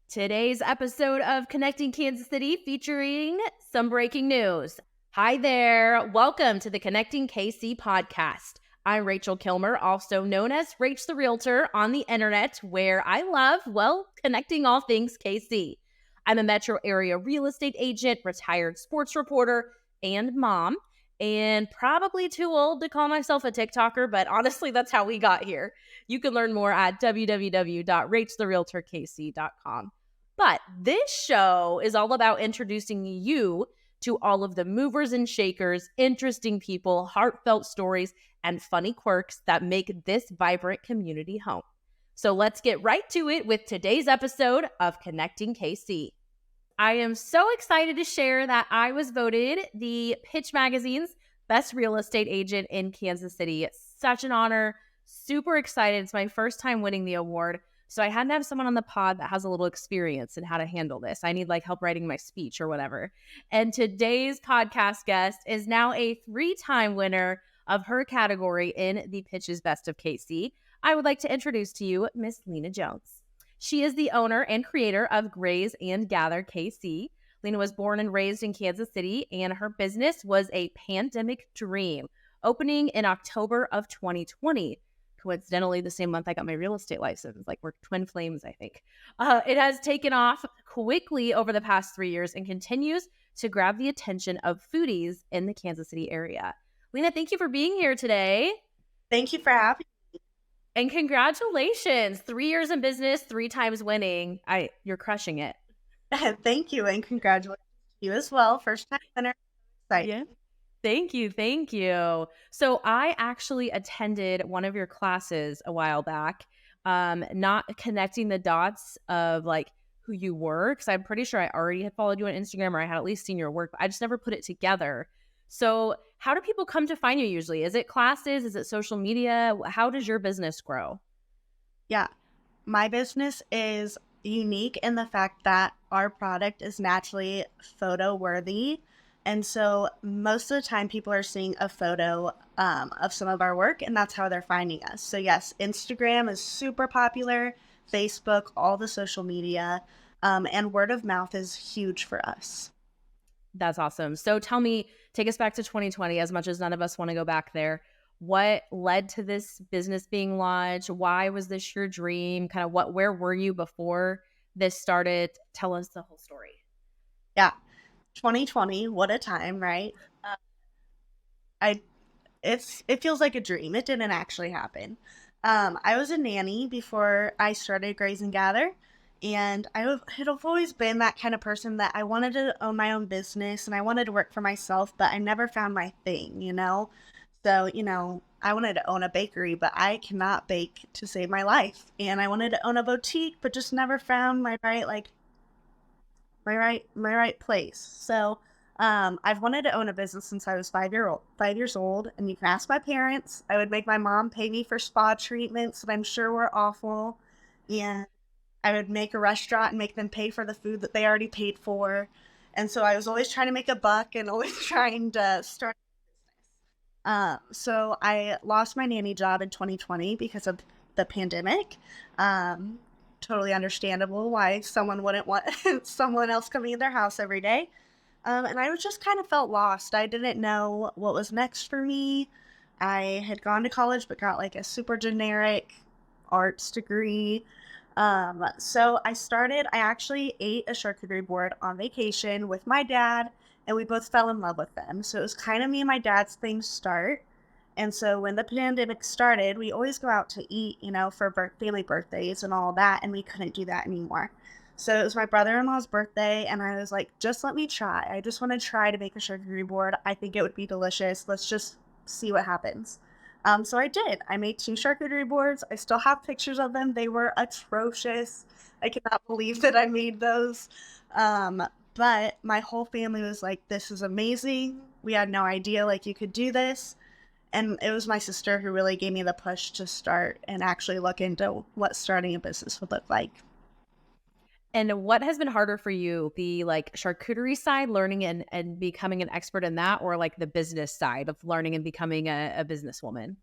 Today's episode of Connecting Kansas City featuring some breaking news. Hi there. Welcome to the Connecting KC podcast. I'm Rachel Kilmer, also known as Rach the Realtor on the internet, where I love, connecting all things KC. I'm a metro area real estate agent, retired sports reporter, and mom, and probably too old to call myself a TikToker, but honestly, that's how we got here. You can learn more at www.rachtherealtorkc.com. But this show is all about introducing you to all of the movers and shakers, interesting people, heartfelt stories, and funny quirks that make this vibrant community home. So let's get right to it with today's episode of Connecting KC. I am so excited to share that I was voted the Pitch Magazine's best real estate agent in Kansas City. It's such an honor. Super excited. It's my first time winning the award. So I had to have someone on the pod that has a little experience in how to handle this. I need help writing my speech or whatever. And today's podcast guest is now a 3-time winner of her category in the Pitch's Best of KC. I would like to introduce to you Miss Lena Jones. She is the owner and creator of Graze Gather KC. Lena was born and raised in Kansas City, and her business was a pandemic dream, opening in October of 2020. Coincidentally, the same month I got my real estate license. We're twin flames, I think. It has taken off quickly over the past 3 years and continues to grab the attention of foodies in the Kansas City area. Lena, thank you for being here today. Thank you for having me. And congratulations. 3 years in business, 3 times winning. You're crushing it. Thank you, and congratulations to you as well. First time winner. Exciting. Yeah. Thank you. Thank you. So I actually attended one of your classes a while back, not connecting the dots of who you were, because I'm pretty sure I already had followed you on Instagram, or I had at least seen your work, but I just never put it together. So how do people come to find you usually? Is it classes? Is it social media? How does your business grow? Yeah, my business is unique in the fact that our product is naturally photo worthy. And so most of the time people are seeing a photo of some of our work, and that's how they're finding us. So yes, Instagram is super popular, Facebook, all the social media, and word of mouth is huge for us. That's awesome. So tell me, take us back to 2020, as much as none of us want to go back there. What led to this business being launched? Why was this your dream? Where were you before this started? Tell us the whole story. Yeah. 2020, what a time, right? It feels like a dream. It didn't actually happen. I was a nanny before I started Graze Gather, and I had always been that kind of person that I wanted to own my own business and I wanted to work for myself, but I never found my thing, So, I wanted to own a bakery, but I cannot bake to save my life. And I wanted to own a boutique, but just never found my right place. So I've wanted to own a business since I was 5 years old, and you can ask my parents. I would make my mom pay me for spa treatments that I'm sure were awful, and I would make a restaurant and make them pay for the food that they already paid for. And so I was always trying to make a buck and always trying to start a business. So I lost my nanny job in 2020 because of the pandemic. Totally understandable why someone wouldn't want someone else coming in their house every day. And I was just kind of felt lost. I didn't know what was next for me. I had gone to college, but got a super generic arts degree. So I actually ate a charcuterie board on vacation with my dad, and we both fell in love with them. So it was kind of me and my dad's thing to start. And so when the pandemic started, we always go out to eat, for family birthdays and all that, and we couldn't do that anymore. So it was my brother-in-law's birthday, and I was like, just let me try. I just want to try to make a charcuterie board. I think it would be delicious. Let's just see what happens. So I did. I made 2 charcuterie boards. I still have pictures of them. They were atrocious. I cannot believe that I made those. But my whole family was like, this is amazing. We had no idea you could do this. And it was my sister who really gave me the push to start and actually look into what starting a business would look like. And what has been harder for you, the charcuterie side, learning and becoming an expert in that, or the business side of learning and becoming a businesswoman?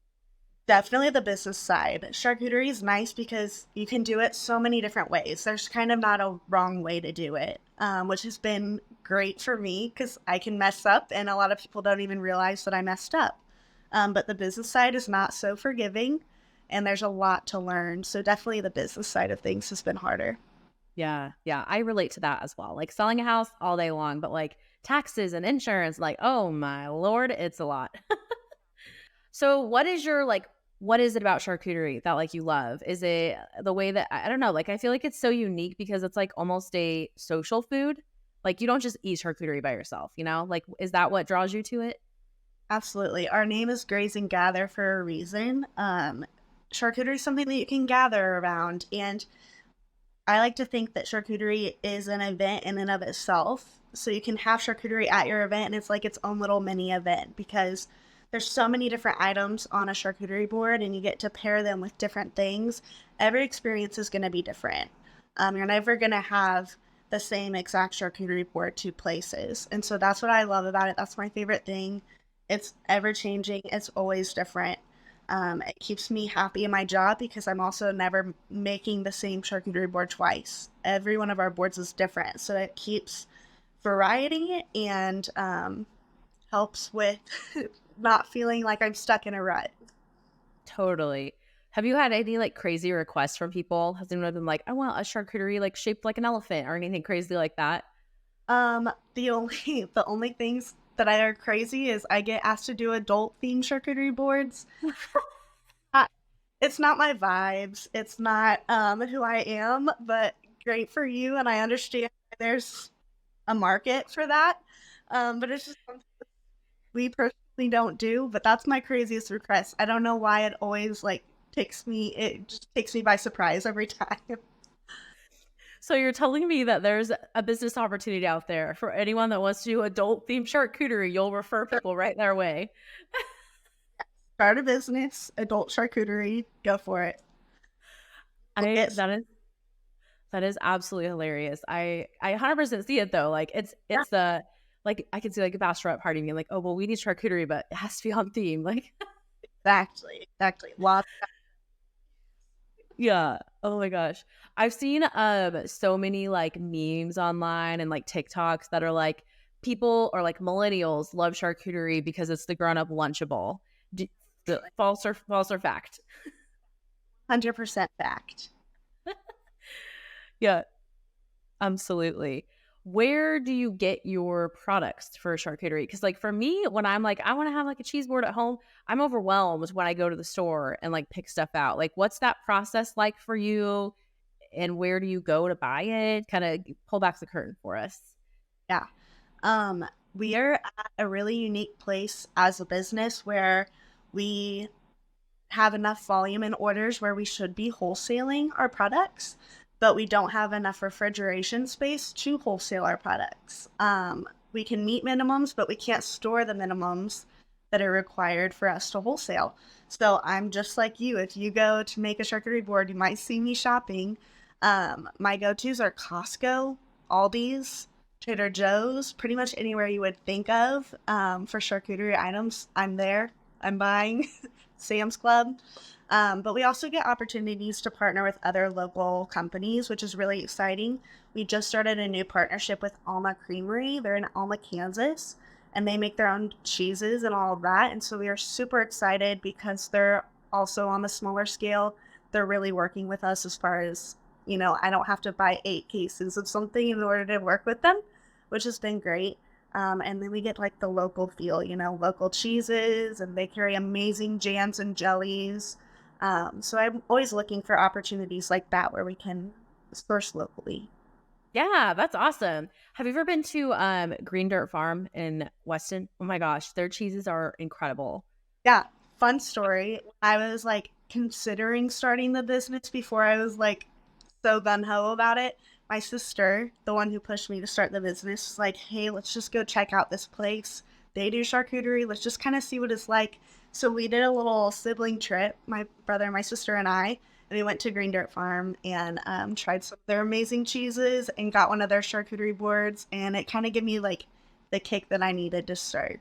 Definitely the business side. Charcuterie is nice because you can do it so many different ways. There's kind of not a wrong way to do it, which has been great for me because I can mess up and a lot of people don't even realize that I messed up. But the business side is not so forgiving and there's a lot to learn. So definitely the business side of things has been harder. Yeah, yeah, I relate to that as well. Like selling a house all day long, but like taxes and insurance, like, oh my lord, it's a lot. So what is your like what is it about charcuterie that like you love? Is it the way that I don't know, like I feel like it's so unique because it's like almost a social food. Like you don't just eat charcuterie by yourself, you know? Like is that what draws you to it? Absolutely. Our name is Graze Gather for a reason. Charcuterie is something that you can gather around, and I like to think that charcuterie is an event in and of itself. So you can have charcuterie at your event and it's like its own little mini event because there's so many different items on a charcuterie board and you get to pair them with different things. Every experience is going to be different. You're never going to have the same exact charcuterie board two places. And so that's what I love about it. That's my favorite thing. It's ever changing. It's always different. It keeps me happy in my job because I'm also never making the same charcuterie board twice. Every one of our boards is different. So it keeps variety and helps with not feeling like I'm stuck in a rut. Totally. Have you had any like crazy requests from people? Has anyone been like, I want a charcuterie like shaped like an elephant or anything crazy like that? The only things that I are crazy is I get asked to do adult themed charcuterie boards. Uh, it's not my vibes. It's not who I am, but great for you, and I understand there's a market for that. But it's just something we personally don't do. But that's my craziest request. I don't know why it always like takes me. It just takes me by surprise every time. So you're telling me that there's a business opportunity out there for anyone that wants to do adult themed charcuterie. You'll refer people right their way. Start a business, adult charcuterie, go for it. We'll I get that is absolutely hilarious. I 100% see it though. Like yeah, it's the like I can see like a bachelorette party being like, oh well, we need charcuterie, but it has to be on theme. Like exactly. Lots. yeah. Oh my gosh. I've seen so many like memes online and like TikToks that are like people or like millennials love charcuterie because it's the grown up lunchable. False or fact? 100% fact. Yeah, absolutely. Where do you get your products for charcuterie? Because like for me, when I'm like, I want to have like a cheese board at home, I'm overwhelmed when I go to the store and like pick stuff out. Like, what's that process like for you? And where do you go to buy it? Kind of pull back the curtain for us. Yeah. We are at a really unique place as a business where we have enough volume in orders where we should be wholesaling our products, but we don't have enough refrigeration space to wholesale our products. We can meet minimums, but we can't store the minimums that are required for us to wholesale. So I'm just like you. If you go to make a charcuterie board, you might see me shopping. My go-tos are Costco, Aldi's, Trader Joe's, pretty much anywhere you would think of for charcuterie items. I'm there. I'm buying. Sam's Club. But we also get opportunities to partner with other local companies, which is really exciting. We just started a new partnership with Alma Creamery. They're in Alma, Kansas, and they make their own cheeses and all of that. And so we are super excited because they're also on the smaller scale. They're really working with us as far as, I don't have to buy 8 cases of something in order to work with them, which has been great. And then we get like the local feel, local cheeses, and they carry amazing jams and jellies. So I'm always looking for opportunities like that where we can source locally. Yeah, that's awesome. Have you ever been to Green Dirt Farm in Weston? Oh my gosh, their cheeses are incredible. Yeah, fun story. I was like considering starting the business before I was like so gun ho about it. My sister, the one who pushed me to start the business, was like, hey, let's just go check out this place. They do charcuterie. Let's just kind of see what it's like. So we did a little sibling trip, my brother, my sister, and I. And we went to Green Dirt Farm and tried some of their amazing cheeses and got one of their charcuterie boards. And it kind of gave me like the kick that I needed to start.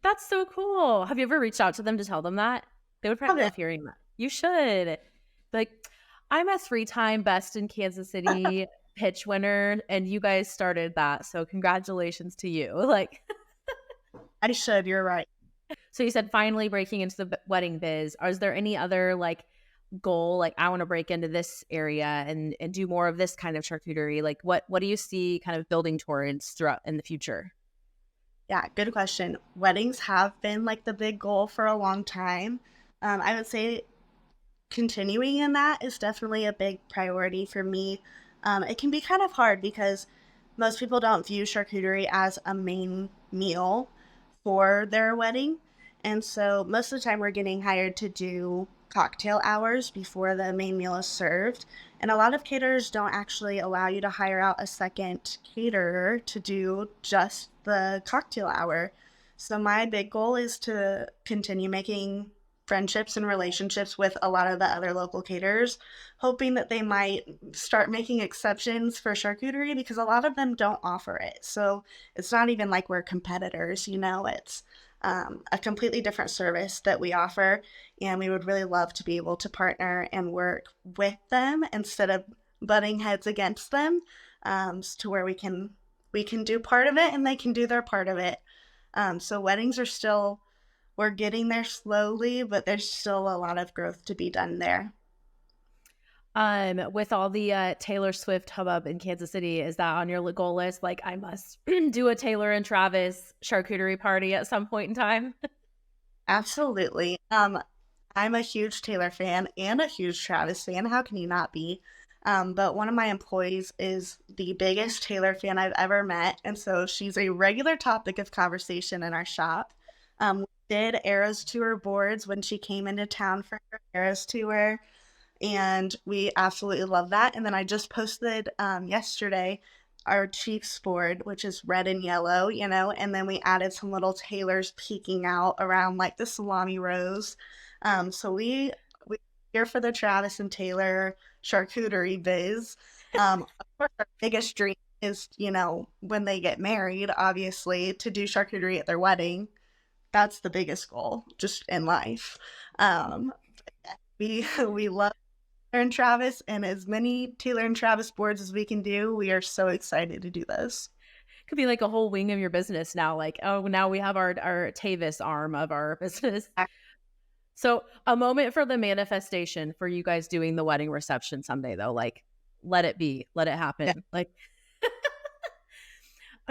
That's so cool. Have you ever reached out to them to tell them that? They would probably Okay. love hearing that. You should. Like, I'm a 3-time Best in Kansas City pitch winner, and you guys started that. So congratulations to you. Like, I should. You're right. so you said finally breaking into the wedding biz. Is there any other like goal? Like, I want to break into this area and do more of this kind of charcuterie. Like, what do you see kind of building towards throughout in the future? Yeah, good question. Weddings have been like the big goal for a long time. I would say continuing in that is definitely a big priority for me. It can be kind of hard because most people don't view charcuterie as a main meal for their wedding. And so most of the time we're getting hired to do cocktail hours before the main meal is served. And a lot of caterers don't actually allow you to hire out a second caterer to do just the cocktail hour. So my big goal is to continue making friendships and relationships with a lot of the other local caterers, hoping that they might start making exceptions for charcuterie because a lot of them don't offer it. So it's not even like we're competitors, it's a completely different service that we offer. And we would really love to be able to partner and work with them instead of butting heads against them, to where we can do part of it and they can do their part of it. So weddings are still, we're getting there slowly, but there's still a lot of growth to be done there. With all the Taylor Swift hubbub in Kansas City, is that on your goal list? Like, I must do a Taylor and Travis charcuterie party at some point in time. Absolutely. I'm a huge Taylor fan and a huge Travis fan. How can you not be? But one of my employees is the biggest Taylor fan I've ever met, and so she's a regular topic of conversation in our shop. We did Eras Tour boards when she came into town for her Eras Tour, and we absolutely love that. And then I just posted yesterday our Chiefs board, which is red and yellow, and then we added some little Taylors peeking out around like the salami rows. So we here for the Travis and Taylor charcuterie biz. Of course, our biggest dream is, when they get married, obviously, to do charcuterie at their wedding. That's the biggest goal just in life. Um, we love Taylor and Travis, and as many Taylor and Travis boards as we can do, we are so excited to do this. Could be like a whole wing of your business now. Like, oh, now we have our Tavis arm of our business. So a moment for the manifestation for you guys doing the wedding reception someday, though. Like, let it be, let it Yeah. happen. Like,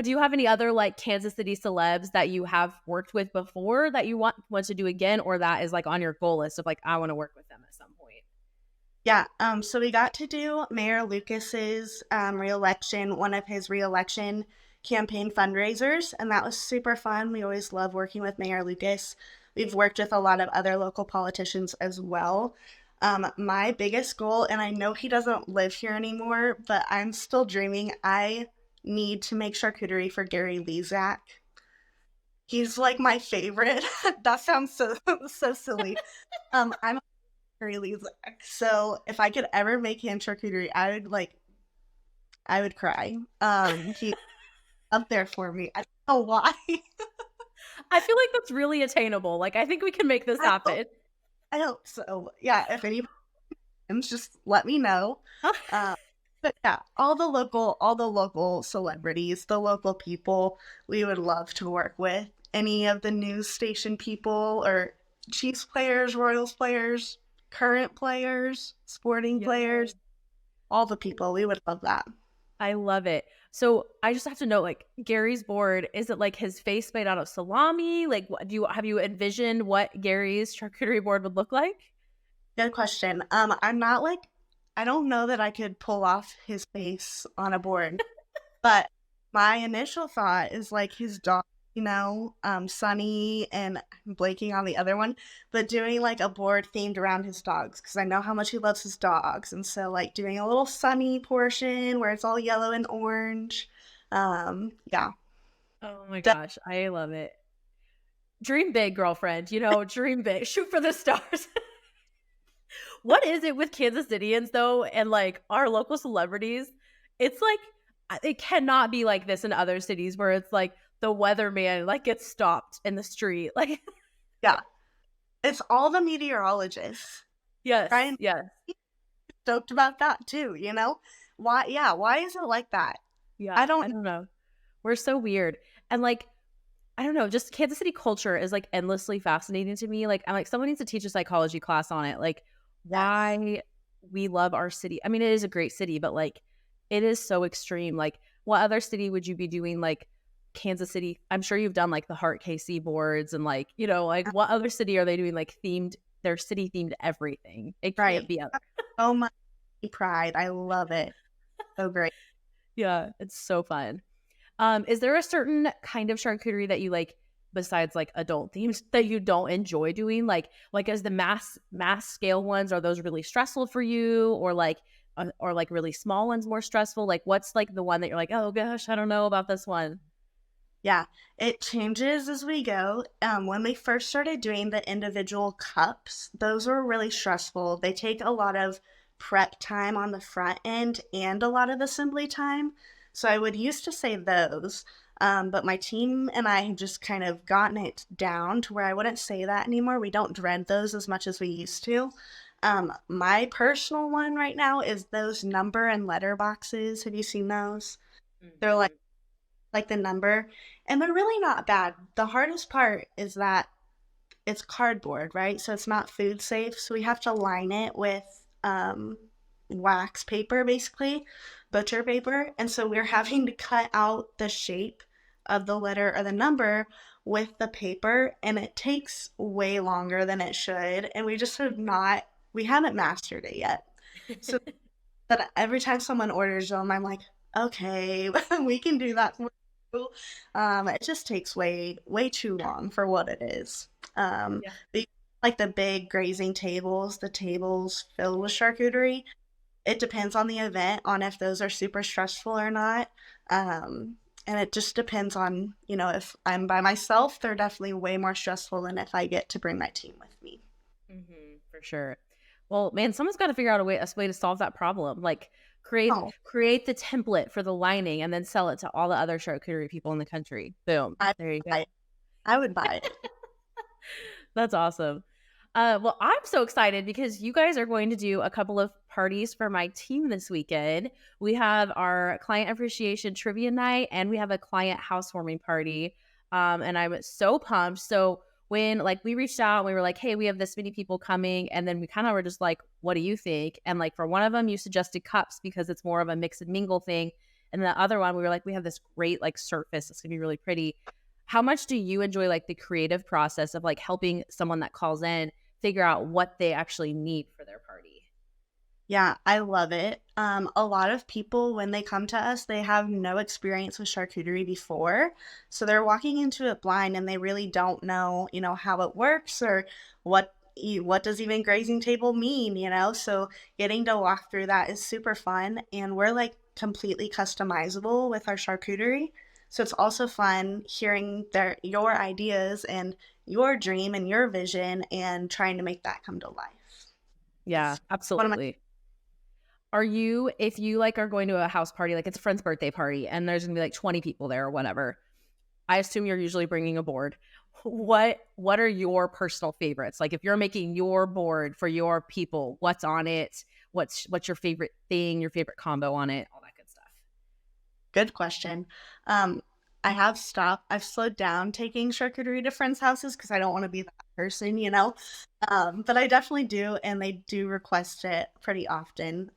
do you have any other like Kansas City celebs that you have worked with before that you want to do again, or that is like on your goal list of like, I want to work with them at some point? Yeah, so we got to do Mayor Lucas's reelection, one of his reelection campaign fundraisers, and that was super fun. We always love working with Mayor Lucas. We've worked with a lot of other local politicians as well. My biggest goal, and I know he doesn't live here anymore, but I'm still dreaming. I need to make charcuterie for Gary Lezak. He's like my favorite. That sounds so silly. I'm Gary Lezak. So if I could ever make him charcuterie, I would cry. He up there for me. I don't know why. I feel like that's really attainable. Like, I think we can make this I hope, happen. I hope so. Yeah, if anybody comes, just let me know. But yeah, all the local celebrities, the local people, we would love to work with. Any of the news station people or Chiefs players, Royals players, current players, sporting Yeah. players, all the people, we would love that. I love it. So I just have to know, like, Gary's board, is it like his face made out of salami? Like, what have you envisioned what Gary's charcuterie board would look like? Good question. I don't know that I could pull off his face on a board, but my initial thought is like his dog, Sunny, and I'm blanking on the other one, but doing like a board themed around his dogs because I know how much he loves his dogs, and so like doing a little Sunny portion where it's all yellow and orange. Yeah, Oh my gosh, I love it. Dream big, girlfriend. Dream big. Shoot for the stars. What is it with Kansas Cityans though, and like our local celebrities? It's like it cannot be like this in other cities where it's like the weatherman like gets stopped in the street. Like, yeah. It's all the meteorologists. Yes, Ryan yes, stoked about that too, you know? Why is it like that? yeah. I I don't don't know. We're so weird. And like, I don't know, just Kansas City culture is like endlessly fascinating to me. Like, I'm like, someone needs to teach a psychology class on it. Like, Yes. why we love our city. I mean, it is a great city, but like, it is so extreme. Like, what other city would you be doing? Like, Kansas City. I'm sure you've done like the Heart KC boards and like, like what other city are they doing? Like, themed, their city themed everything. It can't Right. be other. So much pride. I love it. So great. Yeah, it's so fun. Is there a certain kind of charcuterie that you like besides like adult themes that you don't enjoy doing? Like as the mass scale ones, are those really stressful for you, or like really small ones more stressful? Like what's like the one that you're like, oh gosh, I don't know about this one. Yeah, it changes as we go. When we first started doing the individual cups, those were really stressful. They take a lot of prep time on the front end and a lot of assembly time. So I would used to say those, but my team and I have just kind of gotten it down to where I wouldn't say that anymore. We don't dread those as much as we used to. My personal one right now is those number and letter boxes. Have you seen those? They're Mhm. like the number, and they're really not bad. The hardest part is that it's cardboard, right? So it's not food safe. So we have to line it with wax paper, basically, butcher paper. And so we're having to cut out the shape of the letter or the number with the paper, and it takes way longer than it should. And we haven't mastered it yet. So that every time someone orders them, I'm like, okay, we can do that for you. It just takes way too long for what it is. Yeah. But like the big grazing tables, the tables filled with charcuterie, it depends on the event on if those are super stressful or not. And it just depends on, if I'm by myself, they're definitely way more stressful than if I get to bring my team with me. For sure. Well, man, someone's got to figure out a way to solve that problem. Like Oh, create the template for the lining and then sell it to all the other charcuterie people in the country. Boom. I, There you I, go. I would buy it. That's awesome. Well, I'm so excited because you guys are going to do a couple of parties for my team this weekend. We have our client appreciation trivia night and we have a client housewarming party. And I'm so pumped. So when like we reached out and we were like, hey, we have this many people coming, and then we kind of were just like, what do you think? And like for one of them, you suggested cups because it's more of a mix and mingle thing. And the other one, we were like, we have this great like surface. It's gonna be really pretty. How much do you enjoy like the creative process of like helping someone that calls in figure out what they actually need for their party? Yeah, I love it. A lot of people, when they come to us, they have no experience with charcuterie before. So they're walking into it blind and they really don't know, how it works or what does even grazing table mean. So getting to walk through that is super fun. And we're like completely customizable with our charcuterie. So it's also fun hearing your ideas and your dream and your vision and trying to make that come to life. Yeah, It's one of my absolutely. Are you, if you like are going to a house party, like it's a friend's birthday party and there's gonna be like 20 people there or whatever, I assume you're usually bringing a board. What are your personal favorites? Like if you're making your board for your people, what's on it? What's your favorite thing, your favorite combo on it, all that good stuff. Good question. I've slowed down taking charcuterie to friends' houses because I don't want to be that person. But I definitely do, and they do request it pretty often.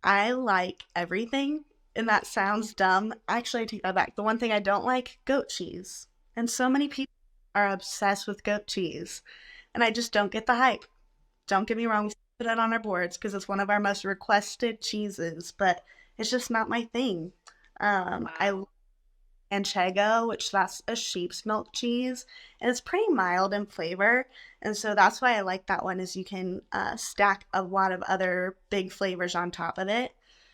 I like everything, and that sounds dumb. Actually, I take that back. The one thing I don't like, goat cheese. And so many people are obsessed with goat cheese, and I just don't get the hype. Don't get me wrong, we put it on our boards because it's one of our most requested cheeses, but it's just not my thing. I Wow. love Manchego, which that's a sheep's milk cheese, and it's pretty mild in flavor, and so that's why I like that one. Is you can stack a lot of other big flavors on top of it.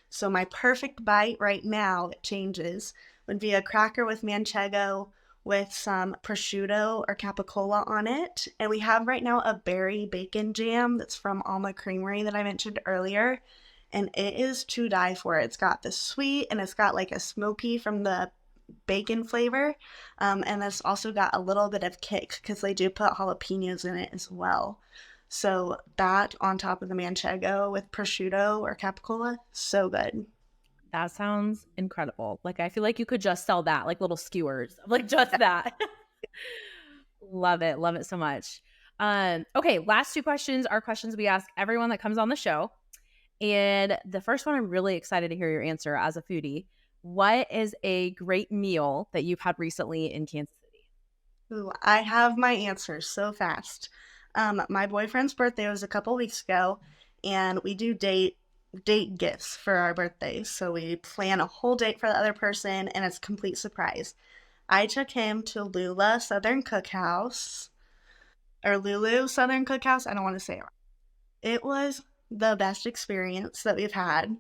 So my perfect bite right now, it changes, would be a cracker with Manchego with some prosciutto or capicola on it. And we have right now a berry bacon jam that's from Alma Creamery that I mentioned earlier. And it is to die for. It's got the sweet and it's got like a smoky from the bacon flavor. And it's also got a little bit of kick because they do put jalapenos in it as well. So that on top of the manchego with prosciutto or capicola, so good. That sounds incredible. Like, I feel like you could just sell that, like little skewers, like just that. Love it. Love it so much. Okay, last two questions are questions we ask everyone that comes on the show. And the first one, I'm really excited to hear your answer as a foodie. What is a great meal that you've had recently in Kansas City? Ooh, I have my answer so fast. My boyfriend's birthday was a couple weeks ago, and we do date gifts for our birthdays. So we plan a whole date for the other person, and it's a complete surprise. I took him to Lula Southern Cookhouse or Lulu Southern Cookhouse. I don't want to say it wrong. It was the best experience that we've had.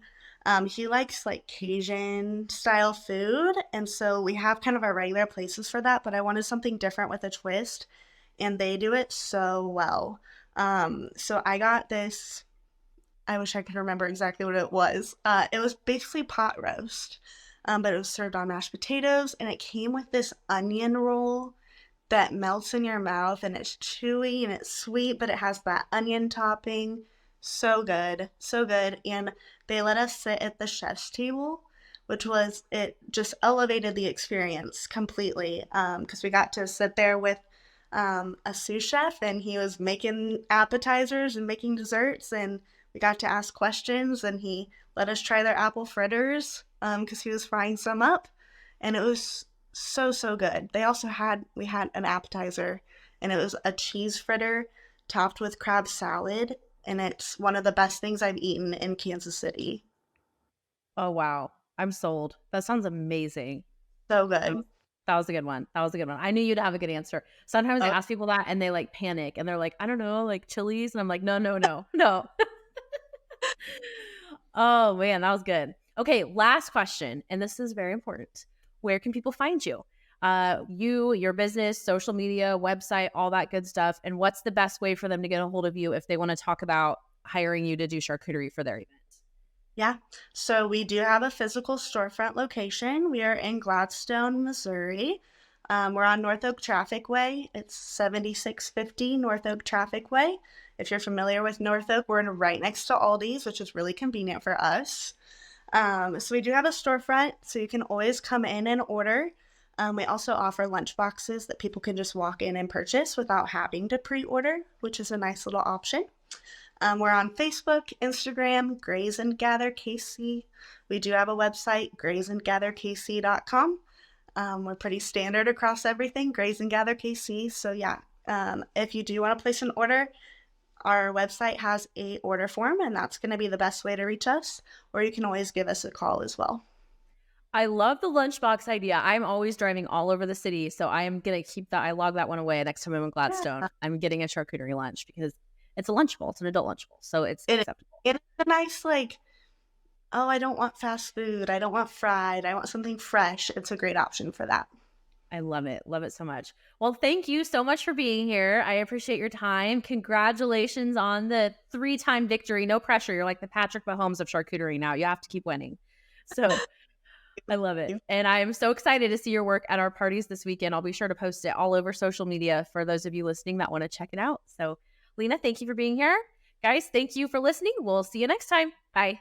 He likes like Cajun style food, and so we have kind of our regular places for that, but I wanted something different with a twist, and they do it so well. So I got this. I wish I could remember exactly what it was. It was basically pot roast, but it was served on mashed potatoes, and it came with this onion roll that melts in your mouth, and it's chewy and it's sweet, but it has that onion topping. So good, so good. And they let us sit at the chef's table, which was, it just elevated the experience completely. Because we got to sit there with a sous chef, and he was making appetizers and making desserts, and we got to ask questions, and he let us try their apple fritters because he was frying some up, and it was so good. We had an appetizer, and it was a cheese fritter topped with crab salad, and it's one of the best things I've eaten in Kansas City. Oh, wow. I'm sold. That sounds amazing. So That was, good. that was a good one. That was a good one. I knew you'd have a good answer. Sometimes I Oh, ask people that and they like panic and they're like, I don't know, like Chili's. And I'm like, no, no, no, no. Oh, man, that was good. Okay, last question. And this is very important. Where can people find you? Your business, social media, website, all that good stuff. And what's the best way for them to get a hold of you if they want to talk about hiring you to do charcuterie for their event? yeah. So we do have a physical storefront location. We are in Gladstone, Missouri. We're on North Oak Traffic Way. It's 7650 North Oak Traffic Way. If you're familiar with North Oak, we're right next to Aldi's, which is really convenient for us. So we do have a storefront, so you can always come in and order. We also offer lunch boxes that people can just walk in and purchase without having to pre-order, which is a nice little option. We're on Facebook, Instagram, Graze Gather KC. We do have a website, grazeandgatherkc.com. We're pretty standard across everything, Graze Gather KC. So yeah, if you do want to place an order, our website has a order form, and that's going to be the best way to reach us, or you can always give us a call as well. I love the lunchbox idea. I'm always driving all over the city, so I am going to keep that. I log that one away next time I'm in Gladstone. Yeah. I'm getting a charcuterie lunch because it's a Lunchable. It's an adult Lunchable, so it's It, acceptable. it's a nice, like, oh, I don't want fast food. I don't want fried. I want something fresh. It's a great option for that. I love it. Love it so much. Well, thank you so much for being here. I appreciate your time. Congratulations on the 3-time victory. No pressure. You're like the Patrick Mahomes of charcuterie now. You have to keep winning. So I love it. And I'm so excited to see your work at our parties this weekend. I'll be sure to post it all over social media for those of you listening that want to check it out. So, Lena, thank you for being here. Guys, thank you for listening. We'll see you next time. Bye.